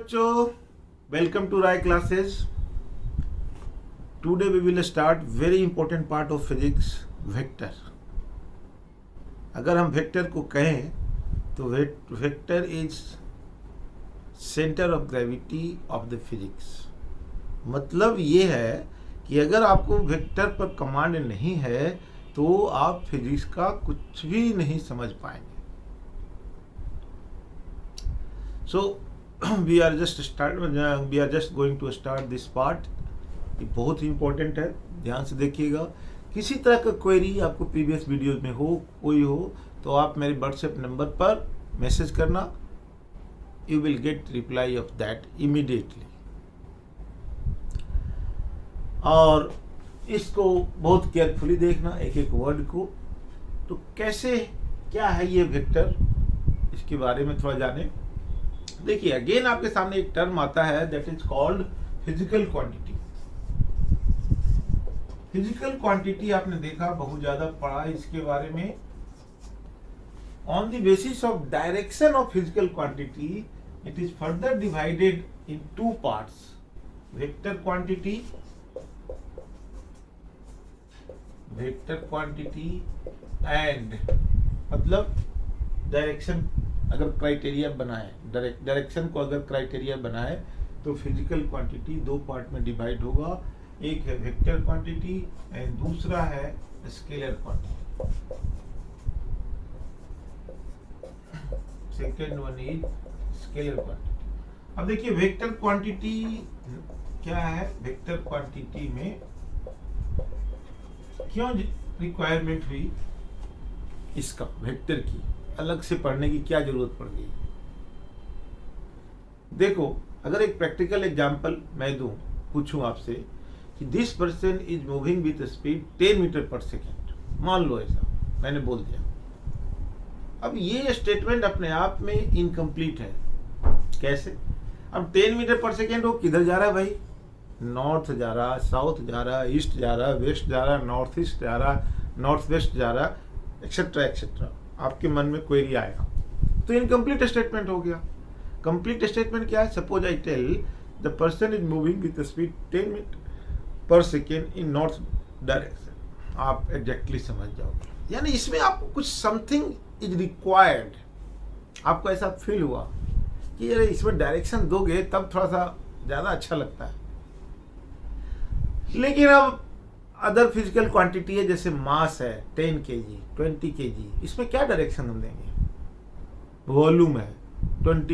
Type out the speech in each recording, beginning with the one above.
बच्चों, welcome to Rai classes. Today we will start very important part of physics, vector. अगर हम vector को कहें तो vector is centre of gravity of the physics. मतलब ये है कि अगर आपको वेक्टर पर कमांड नहीं है तो आप फिजिक्स का कुछ भी नहीं समझ पाएंगे। So we are just going to start this part. ये बहुत ही इंपॉर्टेंट है, ध्यान से देखिएगा। किसी तरह का क्वेरी आपको प्रीवियस वीडियोज में कोई हो तो आप मेरे व्हाट्सएप नंबर पर मैसेज करना, you will gate reply off that immediately. और इसको बहुत केयरफुली देखना, एक एक वर्ड को। तो कैसे, क्या है ये वेक्टर, इसके बारे में थोड़ा जाने। देखिए, अगेन आपके सामने एक टर्म आता है that is called physical quantity. Physical quantity आपने देखा, बहुत ज्यादा पढ़ा इसके बारे में। On the basis of direction of physical quantity it is further divided in two parts, vector quantity and मतलब डायरेक्शन। अगर क्राइटेरिया बनाए, डायरेक्शन को अगर क्राइटेरिया बनाए तो फिजिकल क्वांटिटी दो पार्ट में डिवाइड होगा। एक है वेक्टर क्वांटिटी एंड दूसरा है scalar quantity. Second one is scalar quantity. अब देखिए, वेक्टर क्वांटिटी क्या है। वेक्टर क्वांटिटी में क्यों रिक्वायरमेंट हुई इसका, वेक्टर की अलग से पढ़ने की क्या जरूरत पड़ गई। देखो, अगर एक प्रैक्टिकल एग्जांपल मैं दूं, पूछूं आपसे कि this person is moving with speed 10 metre per second, मान लो ऐसा मैंने बोल दिया। अब ये स्टेटमेंट अपने आप में इनकम्प्लीट है। कैसे? अब 10 मीटर पर सेकेंड वो किधर जा रहा है भाई? नॉर्थ जा रहा, साउथ जा रहा, ईस्ट जा रहा, वेस्ट जा रहा, नॉर्थ ईस्ट जा रहा, नॉर्थ वेस्ट जा रहा, एक्सेट्रा एक्सेट्रा। आपके मन में क्वेरी आएगा तो इनकम्प्लीट स्टेटमेंट हो गया। कंप्लीट स्टेटमेंट क्या है? Suppose I tell the person is moving with speed 10 metre per second in north direction. आप एग्जैक्टली समझ जाओगे, यानी इसमें आपको कुछ समथिंग इज रिक्वायर्ड। आपको ऐसा फील हुआ कि अरे इसमें डायरेक्शन दोगे तब थोड़ा सा ज्यादा अच्छा लगता है। लेकिन अब अदर फिजिकल क्वांटिटी है, जैसे मास है 10 kg 20 kg, इसमें क्या डायरेक्शन हम देंगे? वॉल्यूम है 20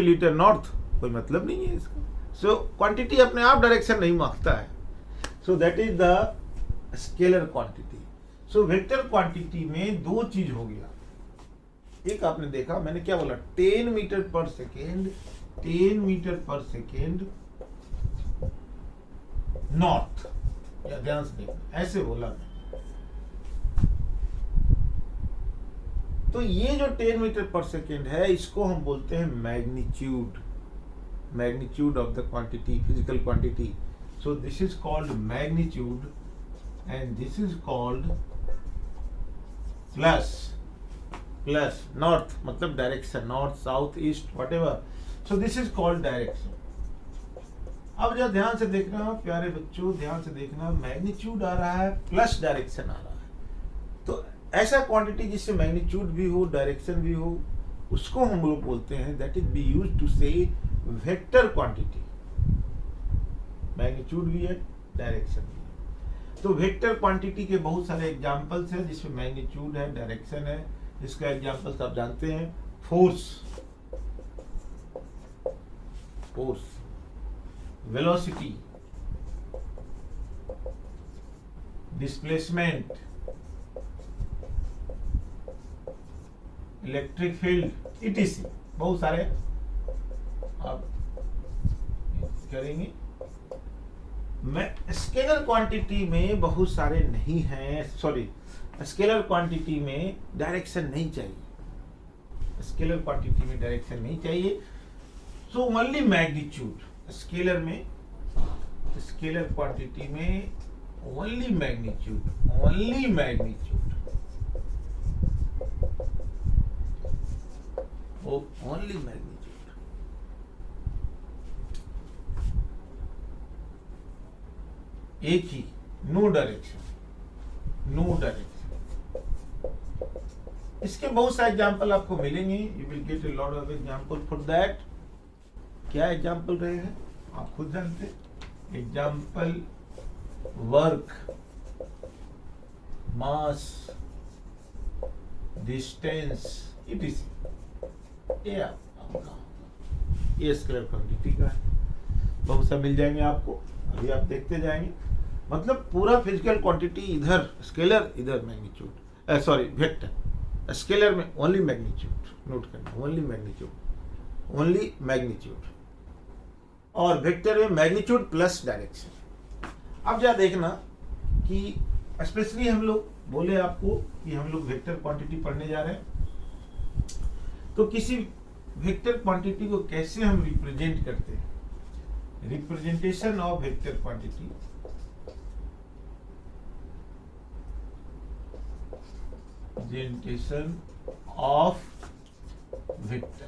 लीटर नॉर्थ, कोई मतलब नहीं है इसका। सो क्वांटिटी अपने आप डायरेक्शन नहीं मांगता है। So that is the scalar quantity. So vector quantity में दो चीज हो गया। एक आपने देखा, मैंने क्या बोला, 10 metre per second, 10 metre per second north, या ध्यान से देखना, ऐसे बोला मैं। तो ये जो 10 मीटर पर सेकेंड है, इसको हम बोलते हैं magnitude, magnitude of the quantity, physical quantity. So this is called magnitude and this is called plus north, मतलब direction, north south east whatever. So this is called direction. अब जरा ध्यान से देखना प्यारे बच्चों, ध्यान से देखना, मैग्नीट्यूड आ रहा है प्लस डायरेक्शन आ रहा है। तो ऐसा क्वांटिटी जिससे मैग्नीट्यूड भी हो डायरेक्शन भी हो, उसको हम लोग बोलते हैं that is be used to say vector quantity. Magnitude भी है, डायरेक्शन भी है। तो वेक्टर क्वांटिटी के बहुत सारे एग्जांपल्स हैं जिसमें मैग्नीट्यूड है, डायरेक्शन है। इसका एग्जांपल्स आप जानते हैं, force, velocity, displacement, electric field, etc। बहुत सारे आप करेंगे। स्केलर क्वांटिटी में बहुत सारे नहीं हैं, सॉरी, स्केलर क्वांटिटी में डायरेक्शन नहीं चाहिए, स्केलर क्वांटिटी में डायरेक्शन नहीं चाहिए। सो ओनली मैग्नीट्यूड, स्केलर में, स्केलर क्वांटिटी में only magnitude, only magnitude, only magnitude. एक ही, नो डायरेक्शन। इसके बहुत सारे एग्जाम्पल आपको मिलेंगे, you will gate a lot of example for that. क्या एग्जाम्पल रहे हैं आप खुद जानते हैं। एग्जाम्पल वर्क, मास, डिस्टेंस, इटीसी। ये स्केलर क्वांटिटी का है, बहुत सा मिल जाएंगे आपको, अभी आप देखते जाएंगे। मतलब पूरा फिजिकल क्वांटिटी इधर स्केलर, इधर मैग्नीट्यूड, सॉरी वेक्टर। स्केलर में ओनली मैग्नीट्यूड, नोट करना, ओनली मैग्नीट्यूड, और वेक्टर में मैग्नीट्यूड प्लस डायरेक्शन। अब जा देखना कि स्पेशली हम लोग बोले आपको कि हम लोग वेक्टर क्वांटिटी पढ़ने जा रहे हैं, तो किसी वेक्टर क्वांटिटी को कैसे हम रिप्रेजेंट करते हैं। Representation of vector quantity, representation of vector.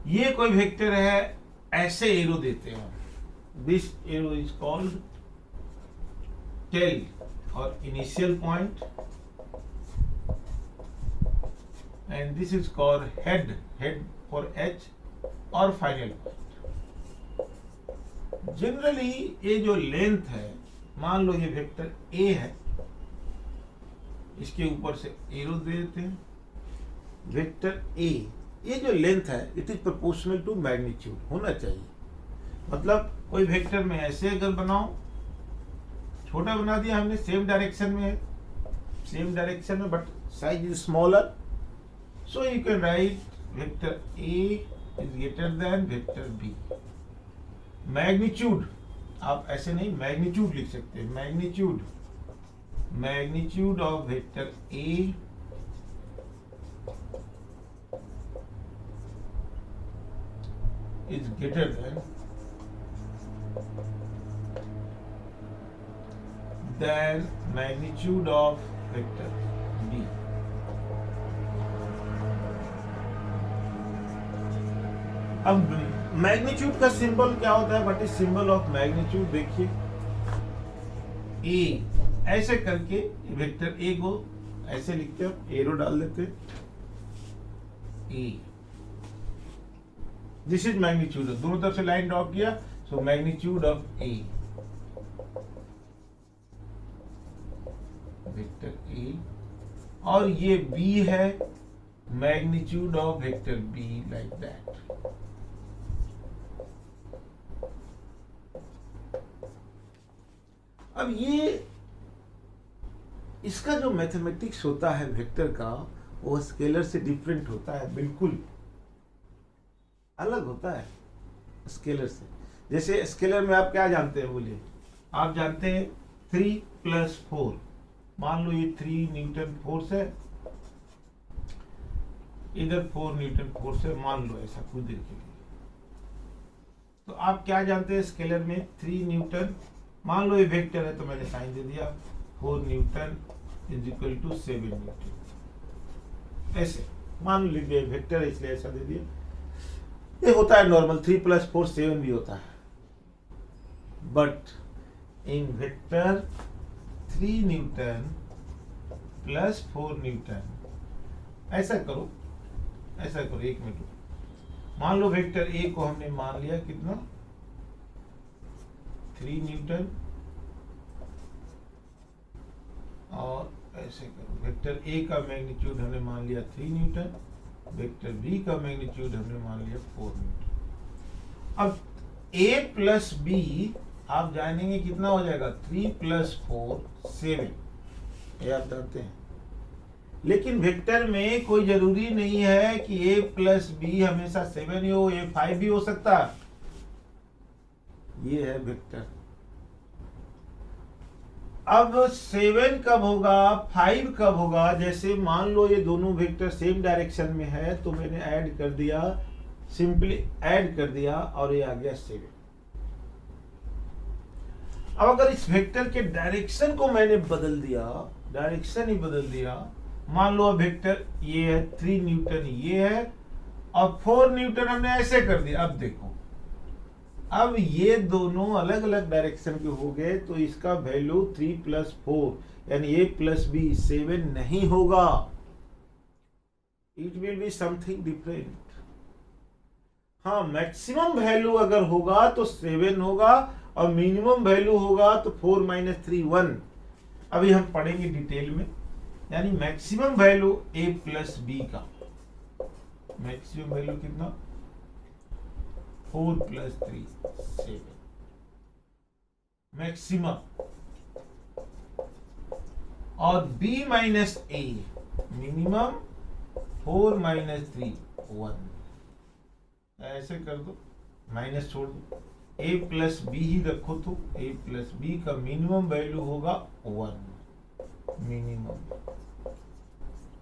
ये कोई वेक्टर है, ऐसे एरो देते हैं, this arrow is called tail और initial point, and this is called head for H और फाइनल पॉइंट। जनरली ये जो लेंथ है, मान लो ये वेक्टर ए है, इसके ऊपर से एरो दे देते हैं। वेक्टर ए, ये जो लेंथ है it is proportional to magnitude होना चाहिए। मतलब कोई वेक्टर में ऐसे अगर बनाओ, छोटा बना दिया हमने, सेम डायरेक्शन में but size is smaller, so you can write vector A is greater than vector B. Magnitude आप ऐसे नहीं, मैग्नीट्यूड लिख सकते हैं। Magnitude of vector A is greater than magnitude of vector b। अब मैग्नीट्यूड का symbol क्या होता है, what is symbol of magnitude. देखिए ए, ऐसे करके वेक्टर ए को ऐसे लिखते हैं, एरो डाल देते ए, दिस इज मैग्नीट्यूड। दोनों तरफ से लाइन ड्रॉ किया, so magnitude of A, vector A, और ये बी है, magnitude of vector B, like that. अब ये इसका जो मैथमेटिक्स होता है वेक्टर का, वो स्केलर से डिफरेंट होता है, बिल्कुल अलग होता है स्केलर से। जैसे स्केलर में आप क्या जानते हैं, बोलिए। आप जानते हैं 3 + 4, मान लो ये 3 न्यूटन फोर्स है, इधर 4 न्यूटन फोर्स है, मान लो ऐसा कुछ देर के लिए। तो आप क्या जानते हैं स्केलर में, 3 न्यूटन, मान लो ये वेक्टर है तो मैंने साइन दे दिया, 4 newton is equal to 7 newton, ऐसे मान लो लिख दिया, वेक्टर है इसलिए ऐसा दे दिया। ये होता है नॉर्मल, 3 + 4 7 भी होता है, but in vector 3 Newton + 4 Newton, ऐसा करो 1 मिनट। मान लो वेक्टर ए को हमने मान लिया कितना, 3 न्यूटन, और ऐसे करो, वेक्टर ए का मैग्नीट्यूड हमने मान लिया 3 न्यूटन, वेक्टर बी का मैग्नीट्यूड हमने मान लिया 4 न्यूटन। अब a + b आप जानेंगे कितना हो जाएगा, 3 + 4 7, ये आप जानते हैं। लेकिन वेक्टर में कोई जरूरी नहीं है कि a + b हमेशा 7 ही हो, ये 5 भी हो सकता है। ये है वेक्टर। अब 7 कब होगा, 5 कब होगा, जैसे मान लो ये दोनों वेक्टर सेम डायरेक्शन में है, तो मैंने ऐड कर दिया, सिंपली ऐड कर दिया, और ये आ गया 7। अब अगर इस वेक्टर के डायरेक्शन को मैंने बदल दिया, डायरेक्शन ही बदल दिया, मान लो अब वेक्टर ये है, 3 न्यूटन ये है, और 4 न्यूटन हमने ऐसे कर दिया। अब देखो अब ये दोनों अलग अलग डायरेक्शन के हो गए, तो इसका वैल्यू 3 + 4 यानी a + b 7 नहीं होगा, it will be something different. हाँ, मैक्सिमम वैल्यू अगर होगा तो 7 होगा और मिनिमम वैल्यू होगा तो 4 - 3 1। अभी हम पढ़ेंगे डिटेल में, यानी मैक्सिमम वैल्यू a + b का मैक्सिमम वैल्यू कितना 4 + 3 7 मैक्सिमम, और b - a मिनिमम 4 - 3 1। ऐसे कर दो, माइनस छोड़ दो, a + b ही रखो तो a + b का मिनिमम वैल्यू होगा 1 मिनिमम।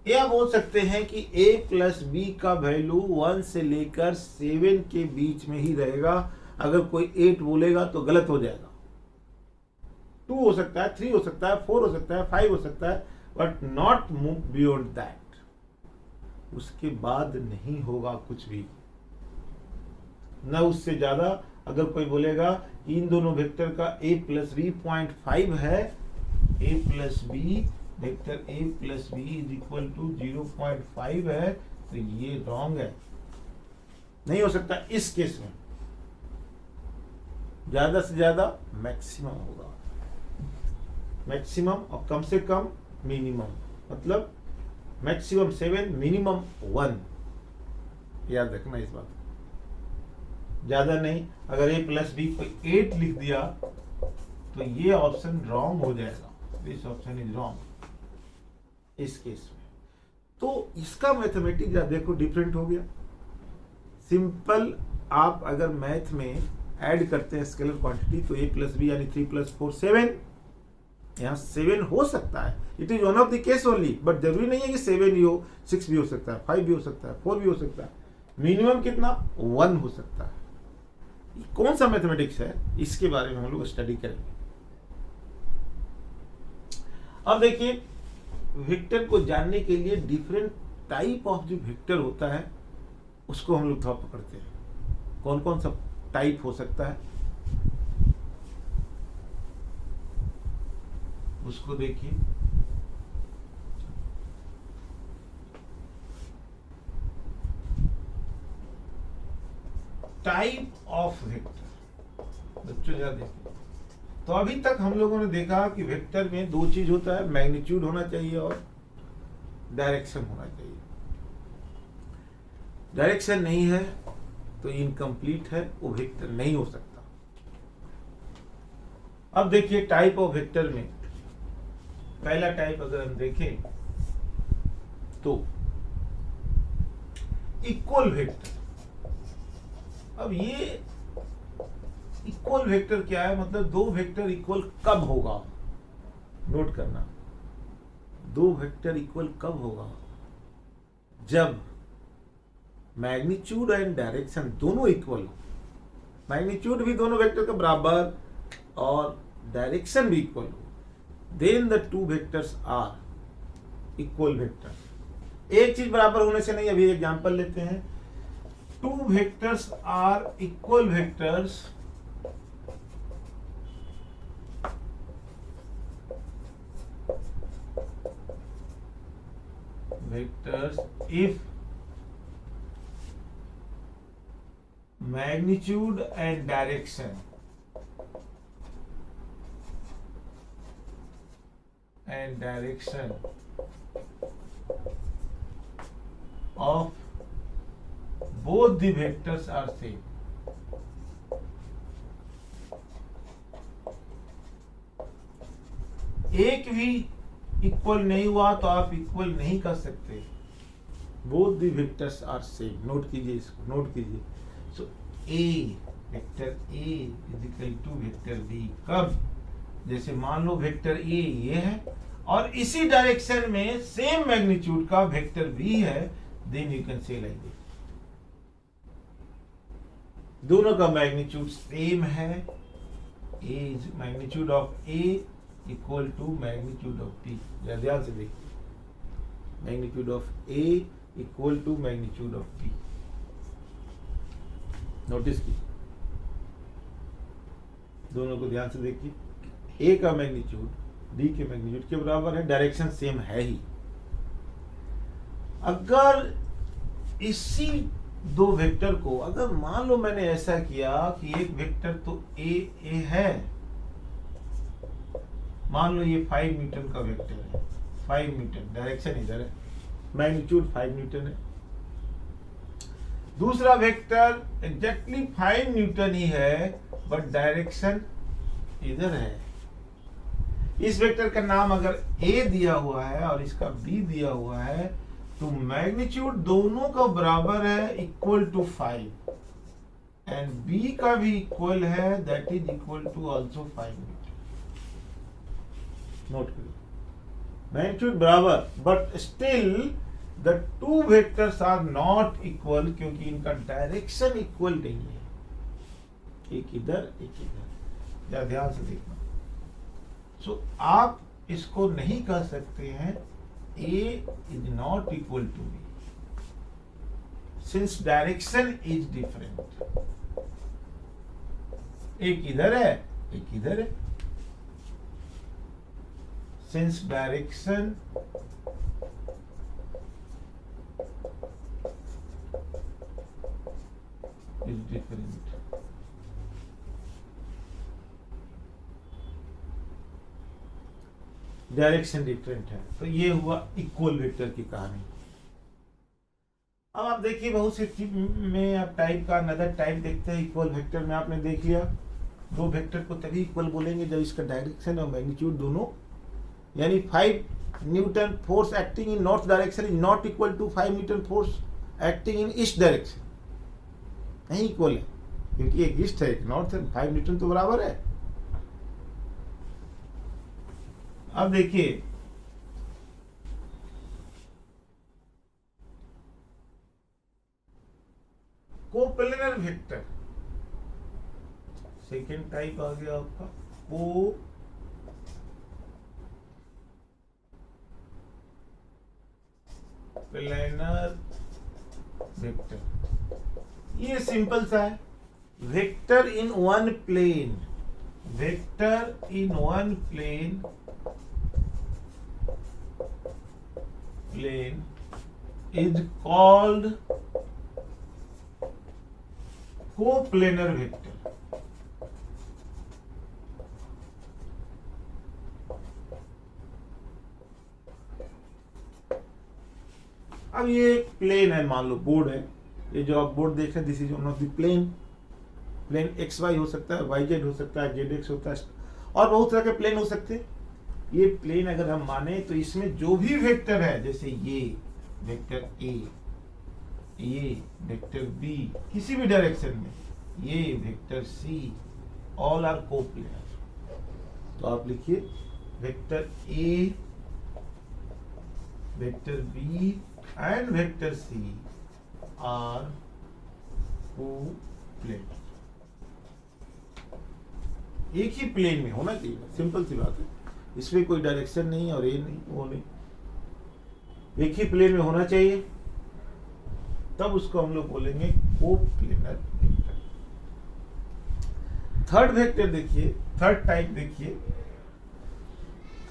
या बोल सकते हैं कि a + b का वैल्यू 1 से लेकर 7 के बीच में ही रहेगा। अगर कोई 8 बोलेगा तो गलत हो जाएगा। 2 हो सकता है, 3 हो सकता है, 4 हो सकता है, 5 हो सकता है, but not move beyond that. उसके बाद नहीं होगा कुछ भी, न उससे ज्यादा। अगर कोई बोलेगा कि इन दोनों वेक्टर का a + b 0.5 है, a + b vector a + b = 0.5 है, तो ये रॉन्ग है, नहीं हो सकता। इस केस में ज्यादा से ज्यादा मैक्सिमम होगा, मैक्सिमम, और कम से कम मिनिमम। मतलब मैक्सिमम 7 मिनिमम 1, याद रखना इस बात। ज्यादा नहीं। अगर a + b को 8 लिख दिया तो ये ऑप्शन रॉन्ग हो जाएगा, दिस ऑप्शन इज रॉन्ग इस केस में। तो इसका मैथमेटिक्स देखो डिफरेंट हो गया। सिंपल, आप अगर मैथ में ऐड करते हैं स्केलर क्वांटिटी तो a + b यानी 3 + 4 7, यहाँ 7 हो सकता है, it is one of the case only, but जरूरी नहीं है कि 7 ही हो, 6 भी हो सकता है, 5 भी हो सकता है, 4 भी हो सकता है। मिनिमम कितना 1 हो सकता है। कौन सा मैथमेटिक्स है, इसके बारे में हम लोग स्टडी करेंगे। अब देखिए, वेक्टर को जानने के लिए डिफरेंट टाइप ऑफ जो वेक्टर होता है उसको हम लोग थोड़ा पकड़ते हैं। कौन कौन सा टाइप हो सकता है उसको देखिए। टाइप ऑफ वेक्टर बच्चों जरा देखिए। तो अभी तक हम लोगों ने देखा कि वेक्टर में दो चीज होता है, मैग्नीट्यूड होना चाहिए और डायरेक्शन होना चाहिए। डायरेक्शन नहीं है तो इनकम्प्लीट है, वो वेक्टर नहीं हो सकता। अब देखिए टाइप ऑफ वेक्टर में पहला टाइप अगर हम देखें तो इक्वल वेक्टर। अब ये इक्वल वेक्टर क्या है, मतलब दो वेक्टर इक्वल कब होगा, नोट करना। दो वेक्टर इक्वल कब होगा, जब मैग्नीट्यूड एंड डायरेक्शन दोनों इक्वल हो। मैग्नीट्यूड भी दोनों वेक्टर का बराबर और डायरेक्शन भी इक्वल हो, then the two vectors are equal vector. एक चीज बराबर होने से नहीं, अभी एग्जांपल लेते हैं। Two vectors are equal vectors if magnitude and direction of both the vectors are same। एक भी इक्वल नहीं हुआ तो आप इक्वल नहीं कर सकते। Both the vectors are same, note कीजिए इसको, नोट कीजिए। So A vector A is equal to vector B कब, जैसे मान लो वेक्टर ए ये है और इसी डायरेक्शन में सेम मैग्नीट्यूड का वेक्टर बी है, then you can say like this. दोनों का मैग्नीट्यूड सेम है, A is magnitude of A equal to magnitude of B. ध्यान से देखिए, magnitude of A equal to magnitude of B, notice कीजिए। दोनों को ध्यान से देखिए, ए का मैग्नीट्यूड डी के मैग्नीट्यूड के बराबर है, डायरेक्शन सेम है ही। अगर इसी दो वेक्टर को, अगर मान लो मैंने ऐसा किया कि एक वेक्टर तो ए है, मान लो ये 5 न्यूटन का वेक्टर है, 5 न्यूटन, डायरेक्शन इधर है, मैग्नीट्यूड 5 न्यूटन है। दूसरा वेक्टर एग्जैक्टली 5 न्यूटन ही है, बट डायरेक्शन इधर है। इस वेक्टर का नाम अगर ए दिया हुआ है और इसका बी दिया हुआ है, तो मैग्नीट्यूड दोनों का बराबर है, इक्वल टू 5, एंड बी का भी इक्वल है, that is equal to also 5 newton. Note करिए, मैग्नीट्यूड बराबर, but still the two vectors are not equal, क्योंकि इनका डायरेक्शन इक्वल नहीं है, एक इधर एक इधर। या ध्यान से देखना, सो आप इसको नहीं कह सकते हैं A is not equal to B, since direction is different. एक इधर है, एक इधर है, since direction is different. Direction different है, तो ये हुआ इक्वल वेक्टर की कहानी। अब आप देखिए, बहुत से में आप टाइप का अनदर टाइप देखते हैं। इक्वल वेक्टर में आपने देख लिया, दो वेक्टर को तभी इक्वल बोलेंगे जब इसका डायरेक्शन और मैग्नीट्यूड दोनों, यानी 5 newton force acting in north direction is not equal to 5 newton force acting in east direction, नहीं इक्वल है, क्योंकि एक ईस्ट है एक नॉर्थ है, 5 न्यूटन तो बराबर है। अब देखिए, कोप्लेनर वेक्टर, सेकेंड टाइप आ गया आपका कोप्लेनर वेक्टर। ये सिंपल सा है, vector in one plane, vector in one plane is called coplanar vector. अब ये प्लेन है, मान लो बोर्ड है, ये जो आप बोर्ड देख रहे हैं, this is one of the plane. Plane X Y हो सकता है, वाई जेड हो सकता है, जेड एक्स होता है, और बहुत तरह के प्लेन हो सकते हैं। ये प्लेन अगर हम माने तो इसमें जो भी वेक्टर है, जैसे ये वेक्टर ए, ये वेक्टर बी, किसी भी डायरेक्शन में, ये vector C, all are coplanar. तो आप लिखिए vector A, vector B and vector C are coplanar. एक ही प्लेन में होना चाहिए, सिंपल सी बात है, इसमें कोई डायरेक्शन नहीं और ये नहीं वो नहीं, एक ही प्लेन में होना चाहिए, तब उसको हम लोग बोलेंगे कोप्लेनर वेक्टर। थर्ड वेक्टर देखिए, थर्ड टाइप देखिए,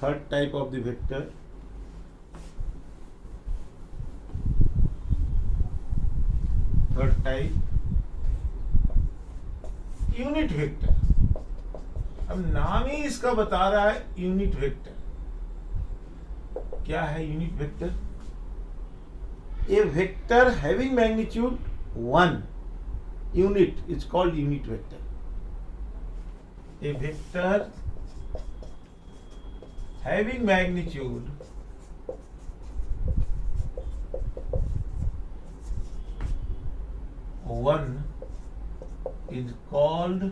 third type of the vector, third type unit vector. अब नाम ही इसका बता रहा है यूनिट वेक्टर। क्या है unit vector? A vector having magnitude 1 unit is called unit vector. A vector having magnitude 1 is called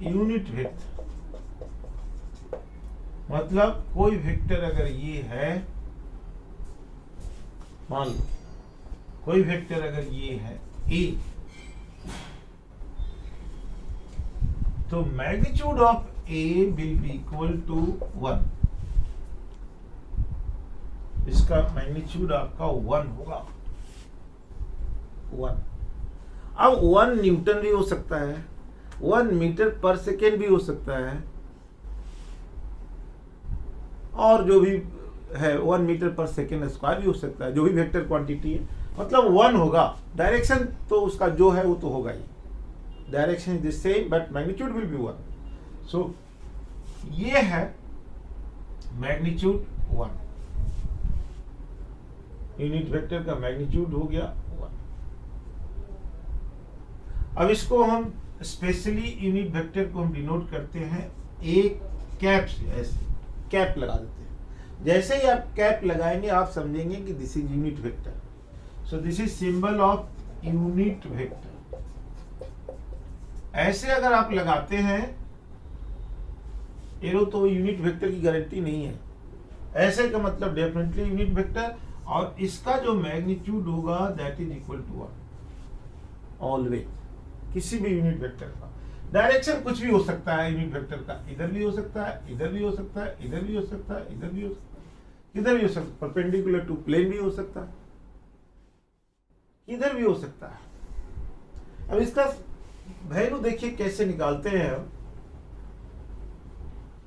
unit vector. मतलब कोई वेक्टर अगर ये है, मान लो कोई वेक्टर अगर ये है ए, तो magnitude of A will be equal to 1। इसका मैग्नीट्यूड आपका 1 होगा, 1। अब 1 न्यूटन भी हो सकता है, 1 मीटर पर सेकेंड भी हो सकता है, और जो भी है 1 मीटर पर सेकेंड स्क्वायर भी हो सकता है, जो भी वेक्टर क्वांटिटी है, मतलब 1 होगा। डायरेक्शन तो उसका जो है वो तो होगा ही, direction is the same but magnitude will be 1। So ये है मैग्नीट्यूड 1, यूनिट वेक्टर का मैग्नीट्यूड हो गया 1। अब इसको हम स्पेशली यूनिट वेक्टर को हम डिनोट करते हैं एक कैप से, ऐसे कैप लगा देते हैं। जैसे ही आप कैप लगाएंगे आप समझेंगे कि this is unit vector. So this is symbol of unit vector. ऐसे अगर आप लगाते हैं एरो तो यूनिट वेक्टर की गारंटी नहीं है, ऐसे का मतलब डेफिनेटली यूनिट वेक्टर, और इसका जो मैग्नीट्यूड होगा that is equal to 1 always, किसी भी यूनिट वेक्टर का। डायरेक्शन कुछ भी हो सकता है यूनिट वेक्टर का, इधर भी हो सकता है, इधर भी हो सकता है, इधर भी हो सकता है, इधर भी हो सकता है, इधर भी हो सकता है, परपेंडिकुलर टू प्लेन भी हो सकता है, इधर भी हो सकता है। अब इसका वैल्यू देखिए कैसे निकालते हैं हम,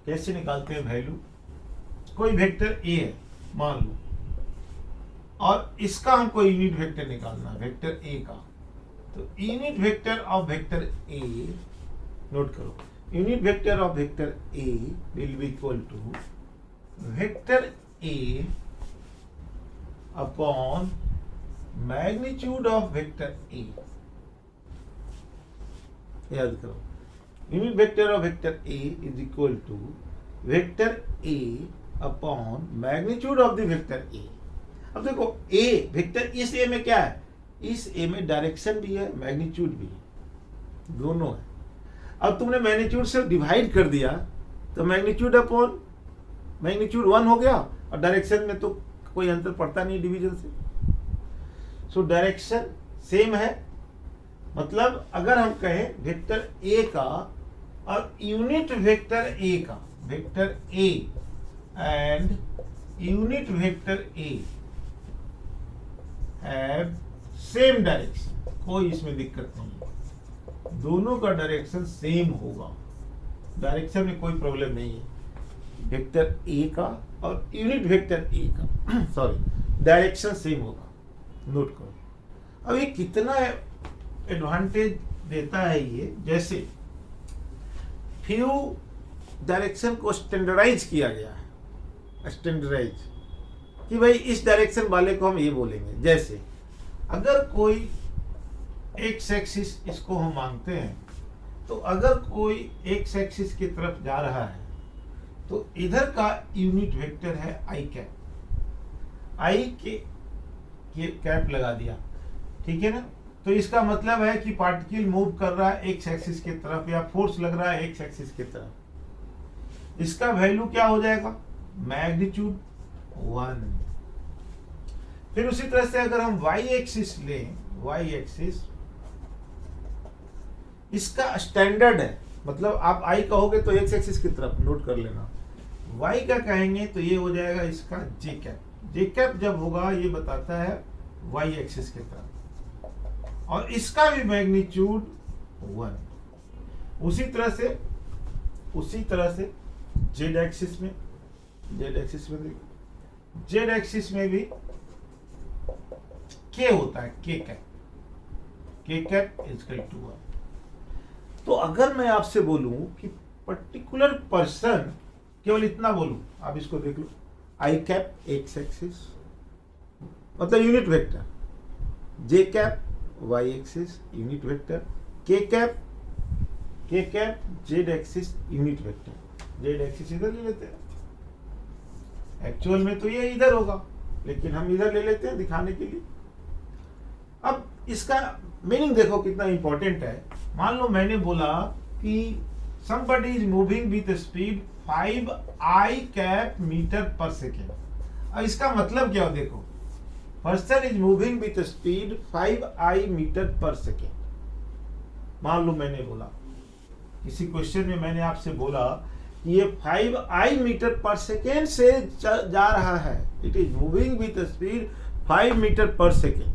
कैसे निकालते हैं वैल्यू। कोई वेक्टर ए है मान लो, और इसका हमको यूनिट वेक्टर निकालना है, वेक्टर ए का। तो unit vector of vector A, note करो, unit vector of vector A will be equal to vector A upon magnitude of vector A. याद करो, unit vector of vector A is equal to vector A upon magnitude of the vector A. अब देखो ए vector, इस ए में क्या है, इस ए में डायरेक्शन भी है, मैग्नीट्यूड भी है, दोनों है। अब तुमने मैग्नीट्यूड से डिवाइड कर दिया तो मैग्नीट्यूड अपॉन मैग्नीट्यूड 1 हो गया, और डायरेक्शन में तो कोई अंतर पड़ता नहीं डिवीजन से। सो डायरेक्शन सेम है, मतलब अगर हम कहें वेक्टर ए का और यूनिट वेक्टर ए का, vector A and unit vector A have same direction, कोई इसमें दिक्कत नहीं है, दोनों का डायरेक्शन सेम होगा, डायरेक्शन में कोई प्रॉब्लम नहीं है। वेक्टर ए का और यूनिट वेक्टर ए का सॉरी डायरेक्शन सेम होगा, नोट करो। अब ये कितना एडवांटेज देता है ये, जैसे फ्यू डायरेक्शन को स्टैंडर्डाइज किया गया है, स्टैंडर्डाइज कि भाई इस डायरेक्शन वाले को हम ये बोलेंगे। जैसे अगर कोई एक्स एक्सिस इसको हम मांगते हैं, तो अगर कोई एक्स एक्सिस की तरफ जा रहा है तो इधर का यूनिट वेक्टर है आई कैप, आई के कैप लगा दिया, ठीक है ना। तो इसका मतलब है कि पार्टिकल मूव कर रहा है एक्स एक्सिस की तरफ, या फोर्स लग रहा है एक्स एक्सिस की तरफ। इसका वैल्यू क्या हो जाएगा, मैग्नीट्यूड 1। फिर उसी तरह से अगर हम वाई एक्सिस लें, वाई एक्सिस इसका स्टैंडर्ड है, मतलब आप आई कहोगे तो एक्स एक्सिस की तरफ, नोट कर लेना। वाई का कहेंगे तो ये हो जाएगा इसका जे कैप। जे कैप जब होगा ये बताता है वाई एक्सिस की तरफ, और इसका भी मैग्नीट्यूड 1। उसी तरह से जेड एक्सिस में, जेड एक्सिस में भी के होता है, के कैप इक्वल टू 1। तो अगर मैं आपसे बोलूं कि पर्टिकुलर पर्सन, केवल इतना बोलूं, आप इसको देख लो, आई कैप एक्स एक्सिस मतलब unit vector, J cap Y axis unit vector, K cap Z axis unit vector. Z axis इधर ले लेते हैं, एक्चुअल में तो ये इधर होगा, लेकिन हम इधर ले लेते हैं दिखाने के लिए। अब इसका मीनिंग देखो कितना इंपॉर्टेंट है। मान लो मैंने बोला कि somebody is moving with speed 5 I cap metre per second. अब इसका मतलब क्या हो, देखो, person is moving with speed 5 I metre per second. मान लो मैंने बोला, किसी क्वेश्चन में मैंने आपसे बोला कि ये 5 I मीटर पर सेकेंड से जा रहा है, it is moving with speed 5 metre per second.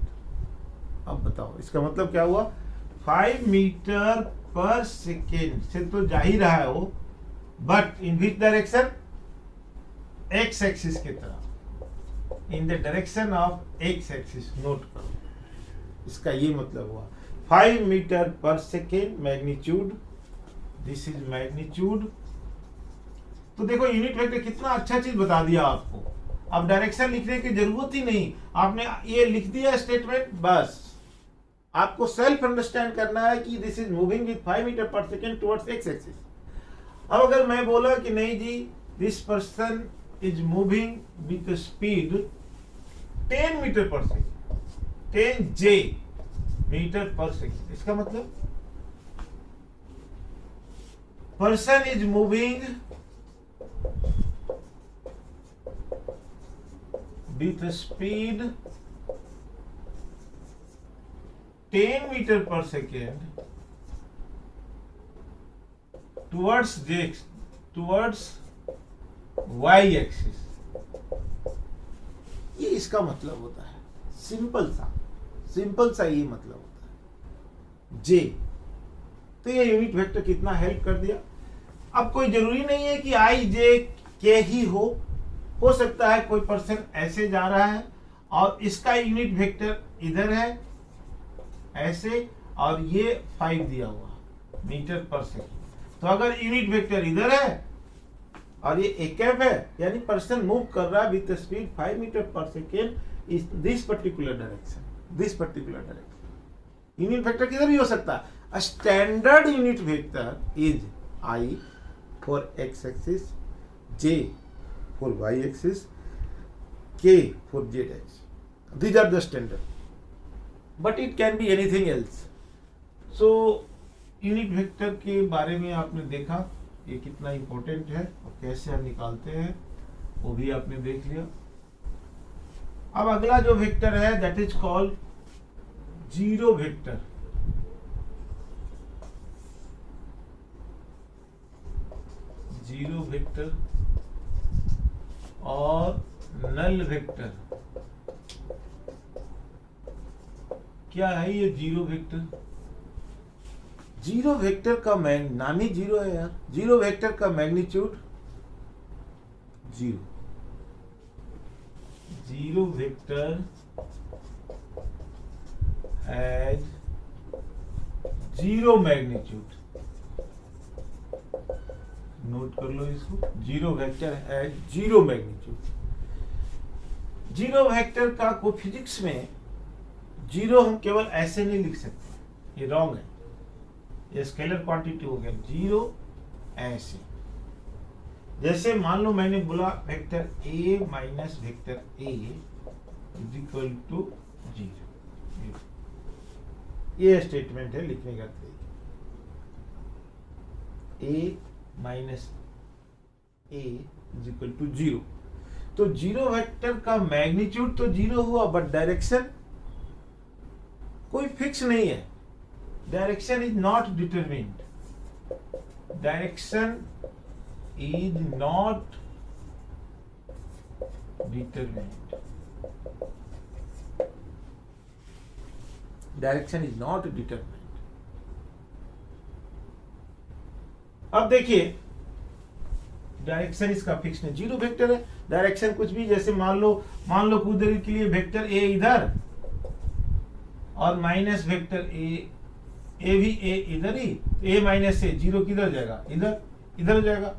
अब बताओ इसका मतलब क्या हुआ, 5 मीटर पर सेकेंड से तो जा ही रहा है वो, but in which direction, x axis की तरफ, in the direction of x axis. Note करो, इसका ये मतलब हुआ 5 metre per second magnitude, this is magnitude. तो देखो यूनिट वेक्टर कितना अच्छा चीज बता दिया आपको, अब डायरेक्शन लिखने की जरूरत ही नहीं, आपने ये लिख दिया स्टेटमेंट, बस आपको सेल्फ अंडरस्टैंड करना है कि this is moving with 5 metre per second towards X axis. अब अगर मैं बोला कि नहीं जी this person is moving with speed 10 metre per second, 10 J metre per second, इसका मतलब person is moving with speed 10 meter per second towards y axis। ये इसका मतलब होता है, सिंपल सा ये मतलब होता है जे। तो ये यूनिट वेक्टर कितना हेल्प कर दिया। अब कोई जरूरी नहीं है कि आई जे के ही हो सकता है कोई पर्सन ऐसे जा रहा है और इसका यूनिट वेक्टर इधर है ऐसे, और ये 5 दिया हुआ मीटर पर सेकेंड। तो अगर यूनिट वेक्टर इधर है और ये एक कैप है, यानी पर्सन मूव कर रहा है with speed 5 metre per second इस this particular direction. Unit vector किधर भी हो सकता है। Standard unit vector is I for x axis, J for y axis, k for z axis. These are the standard, but it can be anything else. So unit vector के बारे में आपने देखा ये कितना इंपॉर्टेंट है और कैसे हम निकालते हैं वो भी आपने देख लिया। अब अगला जो वेक्टर है that is called zero vector. Zero vector और नल वेक्टर। क्या है ये जीरो वेक्टर? जीरो वेक्टर का नाम ही जीरो है यार। जीरो वेक्टर का magnitude zero. Zero vector has zero magnitude. Note कर लो इसको, जीरो वेक्टर है जीरो मैग्नीट्यूड। जीरो वेक्टर का को फिजिक्स में जीरो हम केवल ऐसे नहीं लिख सकते, ये रॉन्ग है, ये स्केलर क्वांटिटी हो गया। जीरो ऐसे, जैसे मान लो मैंने बोला vector A minus vector A is equal to zero, ये स्टेटमेंट है लिखने का तरीका। A minus A is equal to zero. तो जीरो वेक्टर का मैग्नीट्यूड तो जीरो हुआ, बट डायरेक्शन कोई फिक्स नहीं है। Direction is not determined. Direction is not determined. Direction is not determined. अब देखिए डायरेक्शन इसका फिक्स नहीं, जीरो वेक्टर है। डायरेक्शन कुछ भी, जैसे मान लो कुछ देर के लिए वेक्टर ए इधर और माइनस वेक्टर ए भी ए इधर ही, ए माइनस ए, जीरो किधर जाएगा? इधर जाएगा।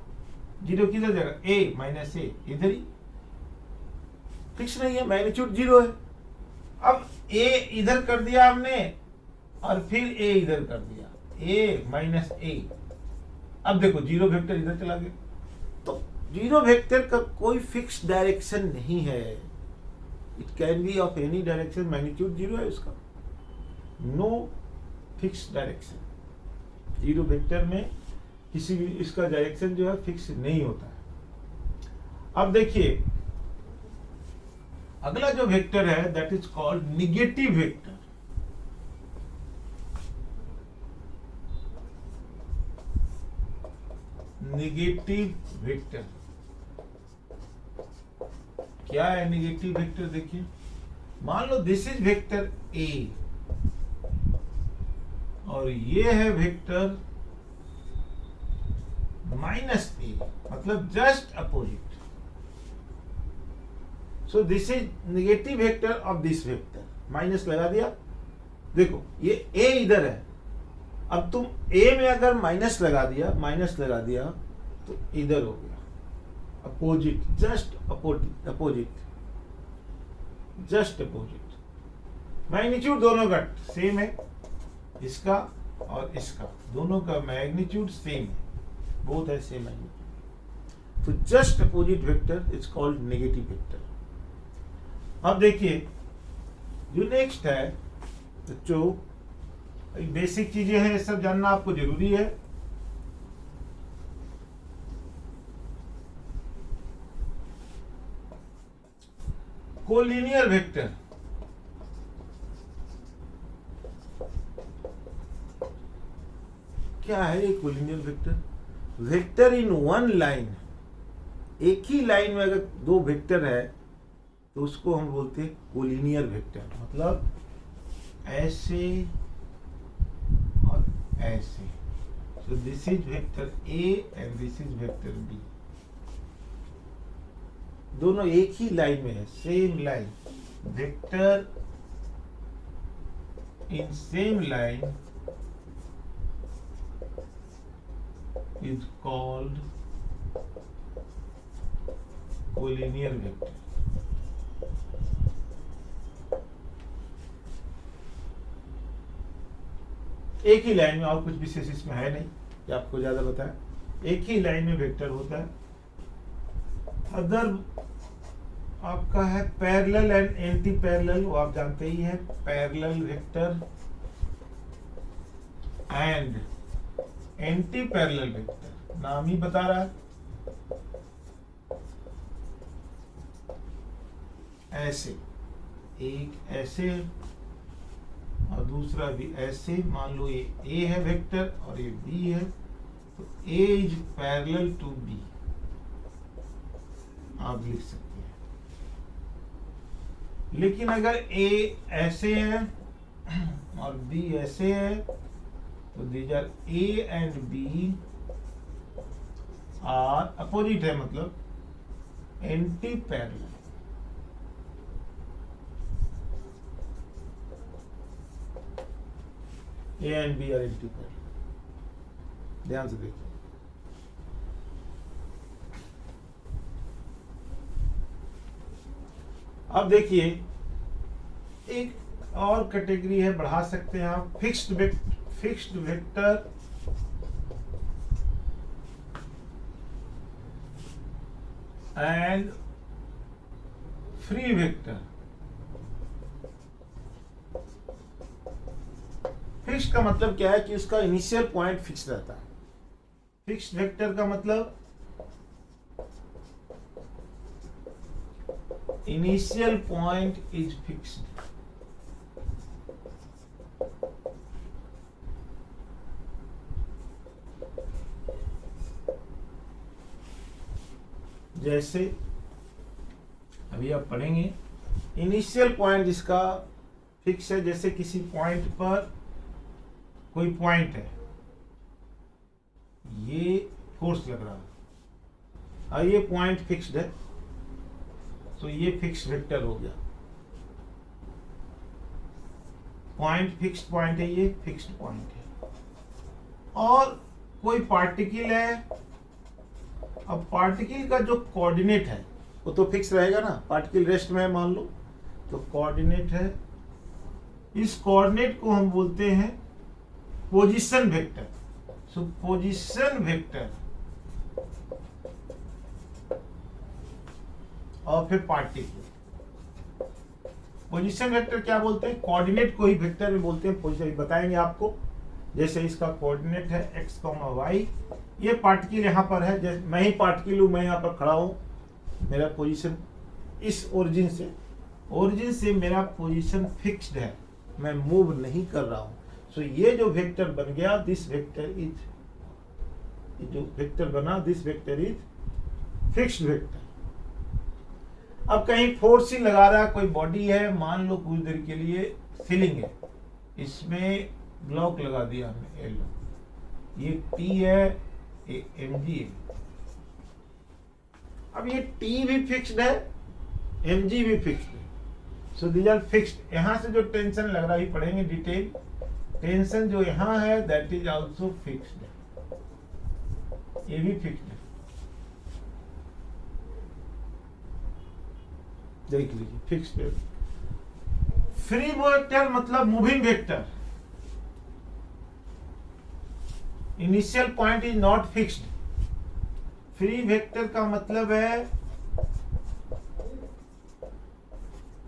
जीरो किधर जाएगा? ए माइनस ए इधर ही, फिक्स नहीं है, मैग्नीट्यूड जीरो है। अब ए इधर कर दिया हमने और फिर ए इधर कर दिया, ए माइनस ए। अब देखो जीरो वेक्टर इधर चला गया। तो जीरो वेक्टर का कोई फिक्स डायरेक्शन नहीं है। It can be of any direction, magnitude zero है उसका, no fix direction. Zero vector में किसी भी इसका डायरेक्शन जो है फिक्स नहीं होता है। अब देखिए अगला जो वेक्टर है that is called negative vector. Negative vector क्या है? निगेटिव वेक्टर देखिए, मान लो दिस इज वेक्टर ए और ये है वेक्टर माइनस ए, मतलब just opposite. So this is negative vector of this vector. Minus लगा दिया, देखो ये ए इधर है, अब तुम ए में अगर माइनस लगा दिया तो इधर हो गया opposite, just opposite, just opposite. Magnitude दोनों का सेम है, इसका और इसका, दोनों का मैग्नीट्यूड सेम है, बोथ है सेम मैग्नीट्यूड। तो just opposite vector is called negative vector. अब देखिए जो नेक्स्ट है, तो जो बेसिक चीजें हैं ये सब जानना आपको जरूरी है। कोलिनियर वेक्टर, क्या है ये collinear vector? Vector in one line, एक ही लाइन में अगर दो वेक्टर है तो उसको हम बोलते हैं कोलिनियर वेक्टर। मतलब ऐसे और ऐसे। So this is vector A and this is vector B, दोनों एक ही लाइन में है, same line. Vector in same line is called collinear vector। एक ही लाइन में, और कुछ विशेष इसमें है नहीं कि आपको ज्यादा बताएं, एक ही लाइन में वेक्टर होता है। अदर आपका है पैरेलल एंड एंटी पैरेलल, वो आप जानते ही हैं, parallel vector and anti parallel vector, नाम ही बता रहा है। ऐसे, एक ऐसे और दूसरा भी ऐसे। मान लो ये ए है वेक्टर और ये बी है, तो ए इज पैरेलल टू बी, आप लिख सकते हैं। लेकिन अगर ए ऐसे है और बी ऐसे है, तो these are A and B are opposite है, मतलब anti parallel. A and B are anti parallel, ध्यान से देखिए। अब देखिए एक और कैटेगरी है, बढ़ा सकते हैं आप, fixed vector and free vector. Fixed का मतलब क्या है कि उसका इनिशियल पॉइंट फिक्स रहता है। फिक्स्ड वेक्टर का मतलब इनिशियल पॉइंट इज फिक्स्ड। जैसे अभी आप पढ़ेंगे, इनिशियल पॉइंट जिसका फिक्स है, जैसे किसी पॉइंट पर कोई पॉइंट है, ये फोर्स लग रहा है और ये पॉइंट फिक्स्ड है, तो ये फिक्स्ड वेक्टर हो गया। पॉइंट फिक्स्ड पॉइंट है, ये फिक्स्ड पॉइंट है। और कोई पार्टिकल है, अब पार्टिकल का जो कोऑर्डिनेट है वो तो फिक्स रहेगा ना, पार्टिकल रेस्ट में है मान लो, तो कोऑर्डिनेट है, इस कोऑर्डिनेट को हम बोलते हैं पोजीशन वेक्टर। सो पोजीशन वेक्टर और फिर पार्टिकल। पोजीशन वेक्टर क्या बोलते हैं? कोऑर्डिनेट को ही वेक्टर में बोलते हैं, पोजीशन बताएंगे आपको। जैसे इसका कोऑर्डिनेट है x, y, ये पार्टिकल यहाँ पर है, जैसे मैं ही पार्टिकल हूँ, मैं यहाँ पर खड़ा हूँ, मेरा पोजीशन इस ओरिजिन से मेरा पोजीशन फिक्स्ड है, मैं मूव नहीं कर रहा हूँ। सो ये जो वेक्टर बन गया, दिस वेक्टर इज, जो वेक्टर बना this vector is fixed vector. अब कहीं फोर्स ही लगा रहा है, कोई बॉडी है, मान लो कुछ देर के लिए सीलिंग है, इसमें ब्लॉक लगा दिया हमने एल, ये टी है, ये एम जी है। अब ये टी भी फिक्स्ड है, एम जी भी फिक्स्ड है, सो दीज आर फिक्स्ड। यहां से जो टेंशन लग रहा है पढ़ेंगे डिटेल। टेंशन जो यहां है दैट इज आल्सो फिक्स्ड, ये भी फिक्स्ड है। देख लीजिए फिक्स्ड है। फ्री वेक्टर मतलब moving vector, initial point is not fixed. Free vector का मतलब है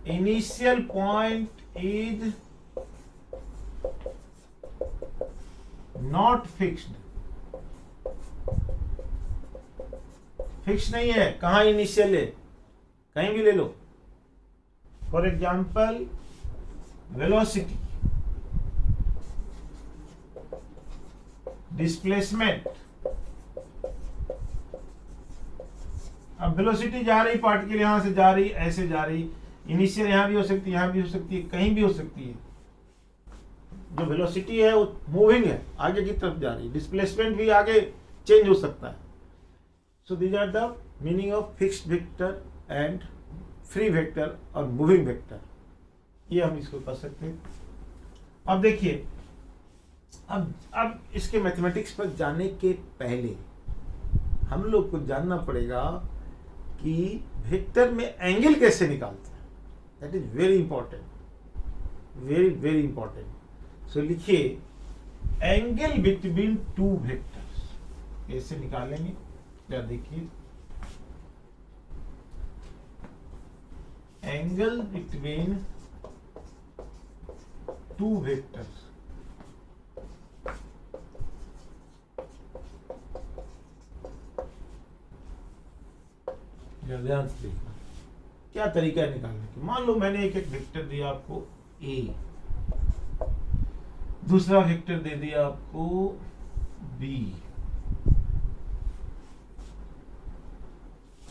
initial point is not fixed. Fix नहीं है, कहां इनिशियल है, कहीं भी ले लो। For example velocity, displacement. अब वेलोसिटी जा रही, पार्टिकल यहां से जा रही, ऐसे जा रही, इनिशियल यहां भी हो सकती है, यहां भी हो सकती है, कहीं भी हो सकती है। जो वेलोसिटी है वो मूविंग है, आगे की तरफ जा रही है। डिस्प्लेसमेंट भी आगे चेंज हो सकता है। So these are the meaning of fixed vector and free vector और मूविंग वेक्टर, ये हम इसको कर सकते हैं। अब देखिए, अब इसके मैथमेटिक्स पर जाने के पहले हम लोग को जानना पड़ेगा कि वेक्टर में एंगल कैसे निकालते हैं। That is very important, very very important. So लिखिए एंगल बिटवीन टू वेक्टर्स कैसे निकालेंगे, क्या देखिए। एंगल बिटवीन टू वेक्टर्स, ध्यान से देखना क्या तरीका है निकालने की। मान लो मैंने एक वेक्टर दिया आपको ए, दूसरा वेक्टर दे दिया आपको बी,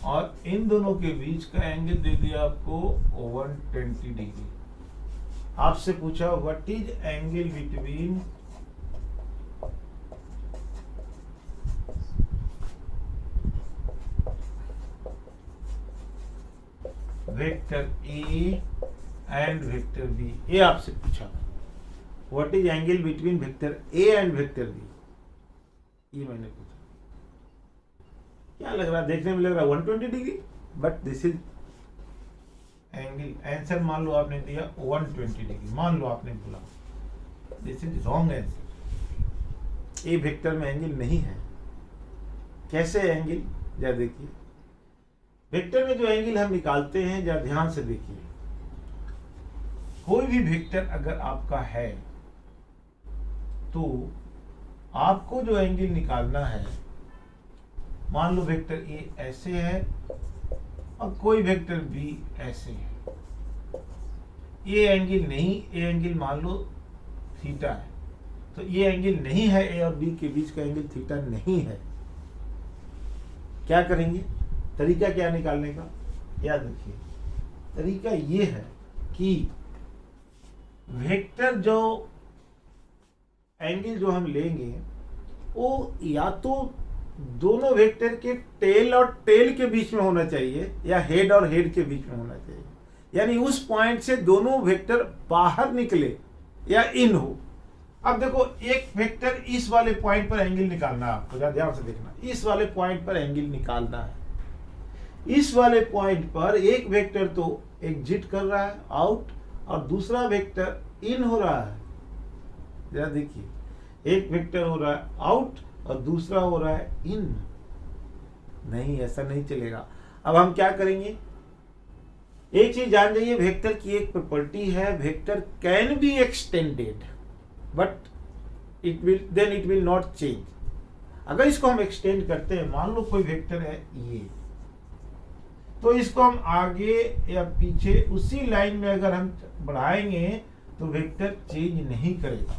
और इन दोनों के बीच का एंगल दे दिया आपको 120 डिग्री। आपसे पूछा what is angle between vector A and vector B, ये आपसे पूछा। What is angle between vector A and vector B, ये मैंने पूछा। क्या लग रहा है, देखने में लग रहा है 120 degree, but this is angle. Answer मान लो आपने दिया 120 डिग्री, मान लो आपने बोला, this is wrong answer. A vector में एंगल नहीं है। कैसे एंगल, जरा देखिए। वेक्टर में जो एंगल हम निकालते हैं, जरा ध्यान से देखिए। कोई भी वेक्टर अगर आपका है तो आपको जो एंगल निकालना है, मान लो वेक्टर ए ऐसे है और कोई वेक्टर बी ऐसे है। ये एंगल नहीं, ये एंगल मान लो थीटा है, तो ये एंगल नहीं है, ए और बी के बीच का एंगल थीटा नहीं है। क्या करेंगे, तरीका क्या निकालने का, याद रखिए। तरीका ये है कि वेक्टर जो एंगल जो हम लेंगे वो या तो दोनों वेक्टर के टेल और टेल के बीच में होना चाहिए, या हेड और हेड के बीच में होना चाहिए। यानी उस पॉइंट से दोनों वेक्टर बाहर निकले या इन हो। अब देखो, एक वेक्टर इस वाले पॉइंट पर एंगल निकालना है आपको, ध्यान से देखना। इस वाले पॉइंट पर एंगल निकालना है। इस वाले पॉइंट पर एक वेक्टर तो एग्जिट कर रहा है आउट, और दूसरा वेक्टर इन हो रहा है। जरा देखिए, एक वेक्टर हो रहा है आउट और दूसरा हो रहा है इन। नहीं, ऐसा नहीं चलेगा। अब हम क्या करेंगे, एक चीज जान जाइए, वेक्टर की एक प्रॉपर्टी है, vector can be extended but it will not change. अगर इसको हम एक्सटेंड करते हैं, मान लो कोई वेक्टर है ये, तो इसको हम आगे या पीछे उसी लाइन में अगर हम बढ़ाएंगे तो वेक्टर चेंज नहीं करेगा।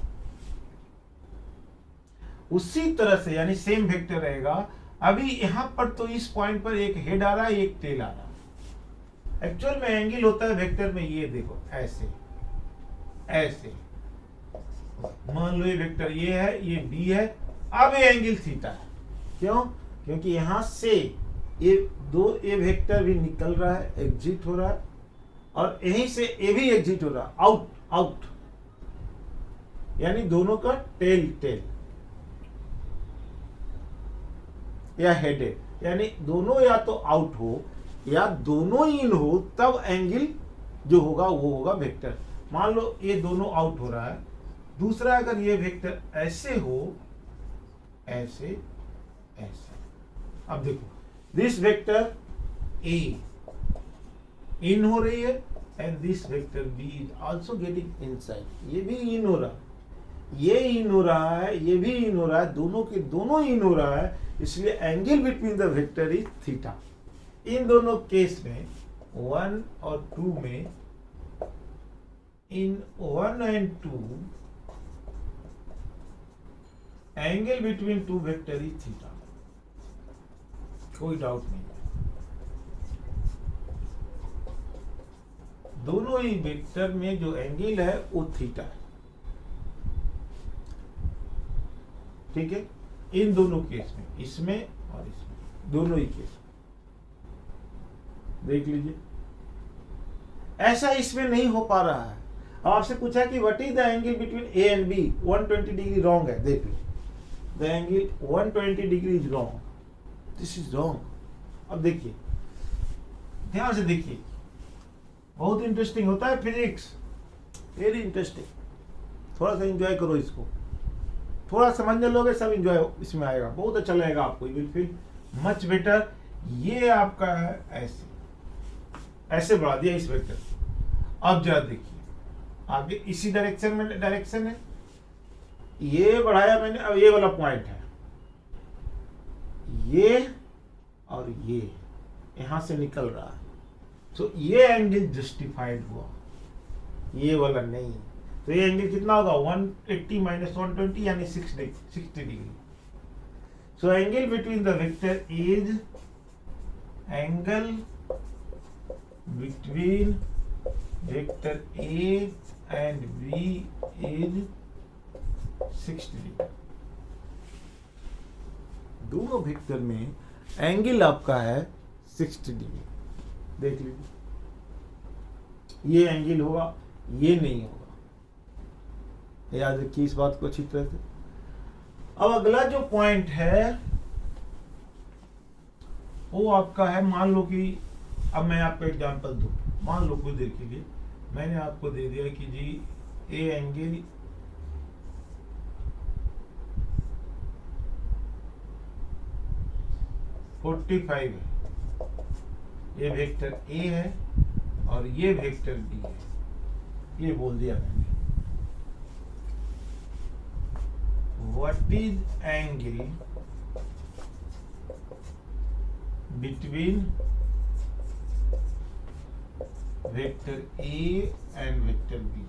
उसी तरह से, यानी सेम वेक्टर रहेगा। अभी यहां पर तो इस पॉइंट पर एक हेड आ रहा है, एक टेल आ रहा है। एक्चुअल में एंगल होता है वेक्टर में, ये देखो ऐसे ऐसे, मान लो ये वेक्टर ए है, ये बी है, अब ये एंगल थीटा है। क्यों? क्योंकि यहां से ये ए वेक्टर भी निकल रहा है, एग्जिट हो रहा है, और यहीं से ए भी एग्जिट हो रहा है, आउट आउट, यानी दोनों का टेल या हेडेड, यानी दोनों या तो आउट हो या दोनों इन हो, तब एंगल जो होगा वो होगा वेक्टर। मान लो ये दोनों आउट हो रहा है, दूसरा अगर ये वेक्टर ऐसे हो, ऐसे ऐसे, अब देखो दिस वेक्टर ए इन हो रही है and this vector B is also getting inside, ये भी इन हो रहा है, ये इन हो रहा है, ये भी इन हो रहा है, दोनों के दोनों इन हो रहा है, इसलिए angle between the vector is theta. इन दोनों केस में 1 और 2 में, इन 1 and 2 angle between two vector is theta, कोई डाउट नहीं है। दोनों ही वेक्टर में जो एंगल है वो थीटा है, ठीक है, इन दोनों केस में, इसमें और इसमें, दोनों ही केस में देख लीजिए। ऐसा इसमें नहीं हो पा रहा है। अब आपसे पूछा कि what is the angle between A and B, 120 degree wrong है, देख लीजिए, the angle 120 degree is wrong, this is wrong. अब देखिए, ध्यान से देखिए, बहुत इंटरेस्टिंग होता है फिजिक्स, वेरी इंटरेस्टिंग। थोड़ा सा एंजॉय करो इसको, थोड़ा समझने लोगे सब एंजॉय इसमें आएगा, बहुत अच्छा लगेगा आपको, you will feel much better. ये आपका है ऐसे, ऐसे बढ़ा दिया इस वेक्टर। अब जरा देखिए आगे इसी डायरेक्शन है, ये बढ़ाया मैंने, अब ये वाला पॉइंट है, ये और ये यहां से निकल रहा है, तो ये एंगल जस्टिफाइड हुआ, ये वाला नहीं। तो ये एंगल कितना होगा, 180 माइनस 120 यानी 60 degree. So angle between the vector is, angle between vector A and B is 60 degree. दोनों वेक्टर में एंगल आपका है 60 डिग्री, देख लीजिए, ये एंगल होगा, ये नहीं होगा, याद रखिए इस बात को अच्छी तरह से। अब अगला जो पॉइंट है वो आपका है, मान लो कि, अब मैं आपको एग्जांपल दूं, मान लो कुछ देर के लिए मैंने आपको दे दिया कि जी ए एंगल 45 है, ये वेक्टर ए है और ये वेक्टर बी है, ये बोल दिया मैंने। What is angle between vector A and vector B,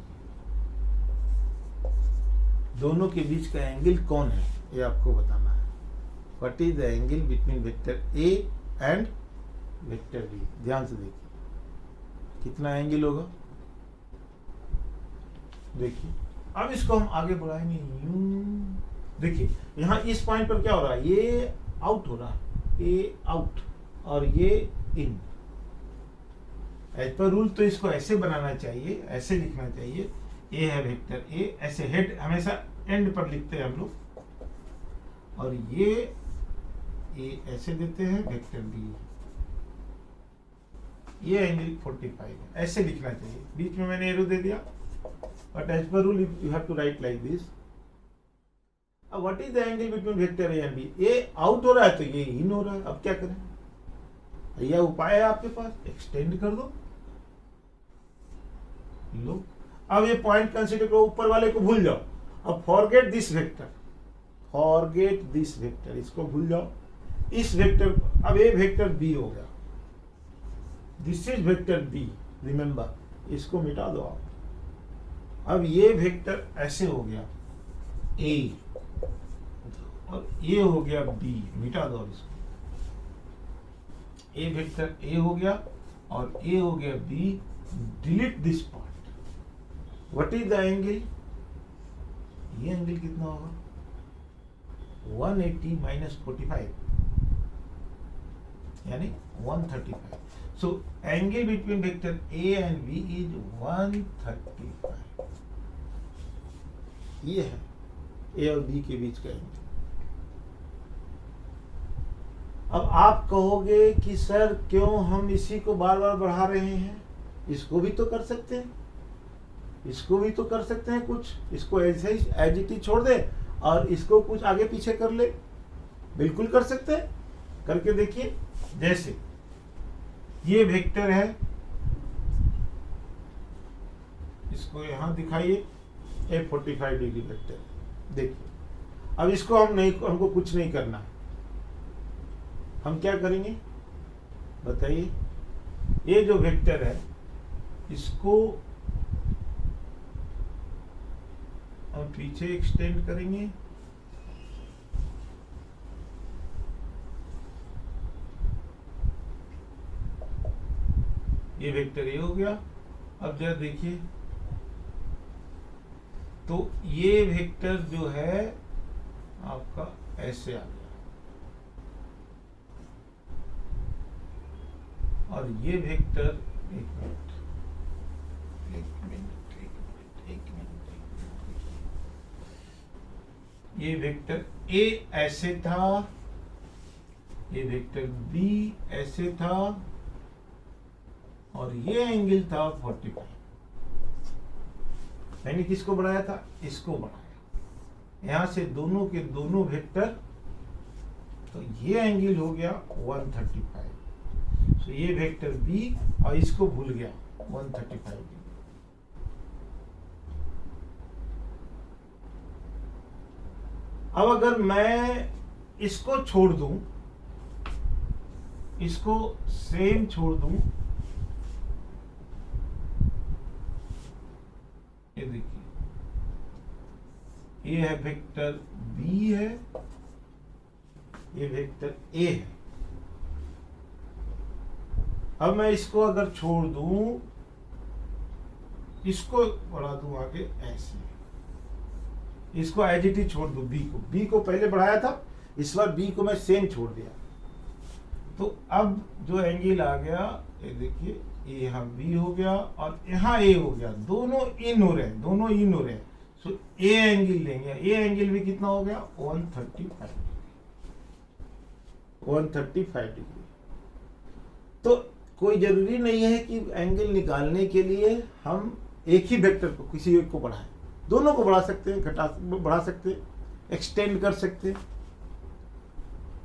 दोनों के बीच का एंगल कौन है ये आपको बताना है। What is the angle between vector A and vector B, ध्यान से देखिए कितना एंगल होगा, देखिए। अब इसको हम आगे बढ़ाएंगे, यूं देखिए, यहां इस पॉइंट पर क्या हो रहा है, ये आउट हो रहा है, ए आउट और ये इन। एज पर रूल तो इसको ऐसे बनाना चाहिए, ऐसे लिखना चाहिए, ए है वेक्टर ए, ऐसे हेड हमेशा एंड पर लिखते हैं हम लोग, और ये ए ऐसे देते हैं, वेक्टर बी, ये एंगल 45 है, ऐसे लिखना चाहिए। बीच में मैंने एरो दे दिया, but as per rule you have to write like this. अब what is the angle between vector A and B, A out हो रहा है तो ये इन हो रहा है, अब क्या करें, यह उपाय है आपके पास, एक्सटेंड कर दो, लो। अब ये पॉइंट कंसीडर करो, ऊपर वाले को भूल जाओ, अब forget this vector, forget this vector, इसको भूल जाओ, इस वेक्टर, अब ये वेक्टर बी हो गया, this is vector B, remember, इसको मिटा दो आप। अब ये वेक्टर ऐसे हो गया ए और ये हो गया बी, मिटा दो इसको, ए वेक्टर ए हो गया और ए हो गया B, delete this part. What is the angle ये एंगल कितना होगा 180 माइनस 45 यानी 135. So angle between vector A and B is 135. ये है A और B के बीच का एंगल. अब आप कहोगे कि सर क्यों हम इसी को बार बार बढ़ा रहे हैं, इसको भी तो कर सकते हैं, इसको भी तो कर सकते हैं कुछ, इसको ऐसे ही एज इट इज छोड़ दे और इसको कुछ आगे पीछे कर ले. बिल्कुल कर सकते हैं, करके देखिए. जैसे ये वेक्टर है, इसको यहां दिखाइए A45 डिग्री वेक्टर. देखिए अब इसको हमको कुछ नहीं करना. हम क्या करेंगे बताइए. ये जो वेक्टर है इसको हम पीछे एक्सटेंड करेंगे. ये वेक्टर ये हो गया. अब जरा देखिए तो ये वेक्टर जो है आपका ऐसे आ गया और ये वेक्टर एक मिनट ये वेक्टर A ऐसे था, ये वेक्टर B ऐसे था और ये एंगल था 45. मैंने किसको बढ़ाया था, इसको बढ़ाया. यहां से दोनों के दोनों वेक्टर, तो ये एंगल हो गया 135. तो ये वेक्टर B और इसको भूल गया 135 डिग्री. अब अगर मैं इसको छोड़ दूं, इसको सेम छोड़ दूं, ये देखिए ये है वेक्टर B है, ये वेक्टर A है. अब मैं इसको अगर छोड़ दूं, इसको बढ़ा दूं आगे ऐसे, इसको एज इट इज छोड़ दूं. B को पहले बढ़ाया था, इस बार B को मैं सेम छोड़ दिया. तो अब जो एंगल आ गया ये देखिए, ये यहाँ B हो गया और यहाँ A हो गया. दोनों इन हो रहे हैं, दोनों इन हो रहे हैं. सो A एंगल लेंगे. A एंगल भी कितना हो गया 135 डिग्री. तो कोई जरूरी नहीं है कि एंगल निकालने के लिए हम एक ही वेक्टर को, किसी एक को बढ़ाएं. दोनों को बढ़ा सकते हैं, बढ़ा सकते हैं, एक्सटेंड कर सकते हैं.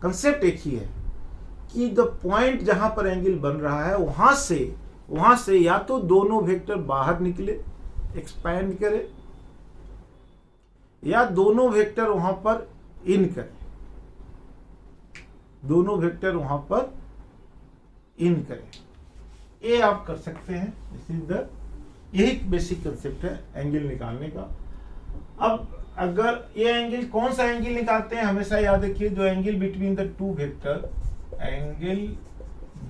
कंसेप्ट एक ही है कि द पॉइंट जहां पर एंगल बन रहा है वहां से या तो दोनों वेक्टर बाहर निकले, एक्सपैंड करे, या दोनों वेक्टर वहां पर इन करे. दोनों वेक्टर वहां पर इन करें. ये आप कर सकते हैं. दिस इज द, यही बेसिक कंसेप्ट है एंगल निकालने का. अब अगर ये एंगल, कौन सा एंगल निकालते हैं हमेशा याद रखिए, जो angle between the two vector, angle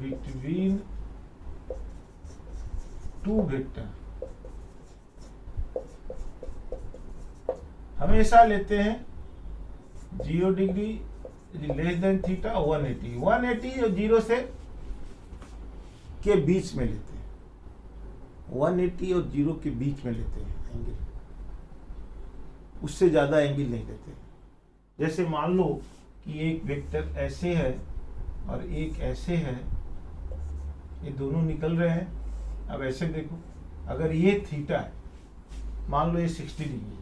between two vector हमेशा लेते हैं 0 डिग्री लेस देन थीटा 180 और 0 से के बीच में लेते हैं. 180 और 0 के बीच में लेते हैं एंगल, उससे ज्यादा एंगल नहीं लेते. जैसे मान लो कि एक वेक्टर ऐसे है और एक ऐसे है, ये दोनों निकल रहे हैं. अब ऐसे देखो, अगर ये थीटा है, मान लो ये 60 degree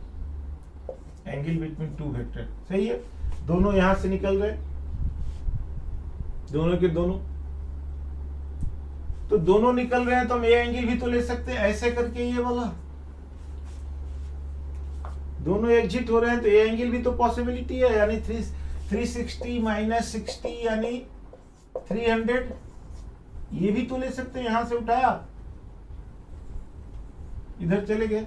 angle between two vector, सही है. दोनों यहां से निकल रहे, दोनों के दोनों, तो दोनों निकल रहे हैं तो हम ये एंगल भी तो ले सकते हैं ऐसे करके. ये वाला दोनों एग्जिट हो रहे हैं तो ये एंगल भी तो पॉसिबिलिटी है, यानी 360 माइनस 60 यानी 300. ये भी तो ले सकते हैं. यहां से उठाया, इधर चले गए,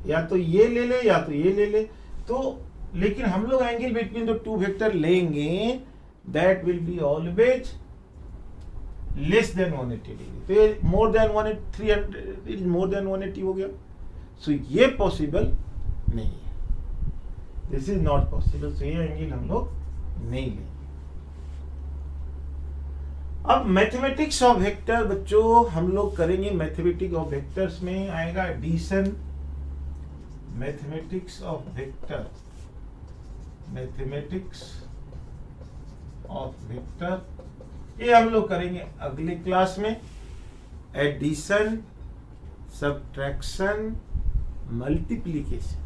या तो ये ले ले या तो ये ले ले. तो लेकिन हम लोग angle between the two vector लेंगे, that will be always less than 180 degree. तो ये मोर देन 300 मोर देन 180 हो गया. सो ये पॉसिबल नहीं है, दिस इज नॉट पॉसिबल। तो ये एंगल हम लोग नहीं लेंगे। अब मैथमेटिक्स ऑफ वेक्टर बच्चों हम लोग करेंगे। मैथमेटिक्स ऑफ वेक्टर्स में आएगा addition, mathematics of vector, mathematics of vector ये हम लोग करेंगे अगले क्लास में। एडिशन, सब्ट्रैक्शन, मल्टीप्लिकेशन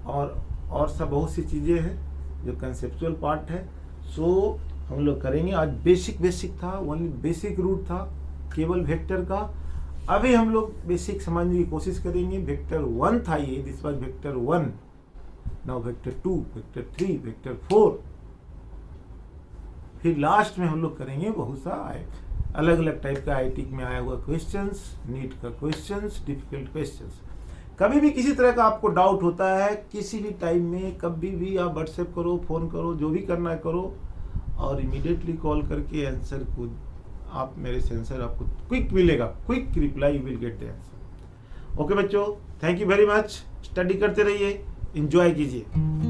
और सब बहुत सी चीजें हैं जो कंसेप्चुअल पार्ट है। सो हम लोग करेंगे। आज बेसिक था, ओनली बेसिक रूट था केवल वेक्टर का। अभी हम लोग बेसिक समझने की कोशिश करेंगे। वेक्टर 1 था ये, this was vector 1। Now vector 2, vector 3, vector 4। फिर लास्ट में हम लोग करेंगे बहुत सा अलग अलग टाइप का आईटी में आया हुआ क्वेश्चंस, नीट का क्वेश्चंस, डिफिकल्ट क्वेश्चंस। कभी भी किसी तरह का आपको डाउट होता है किसी भी टाइम में, कभी भी आप व्हाट्सएप करो, फोन करो, जो भी करना है करो, और इमीडिएटली कॉल करके आंसर को आप मेरे से आंसर आपको क्विक मिलेगा, quick reply, you will get the answer. Okay बच्चों, thank you very much. Study करते रहिए, एंजॉय कीजिए।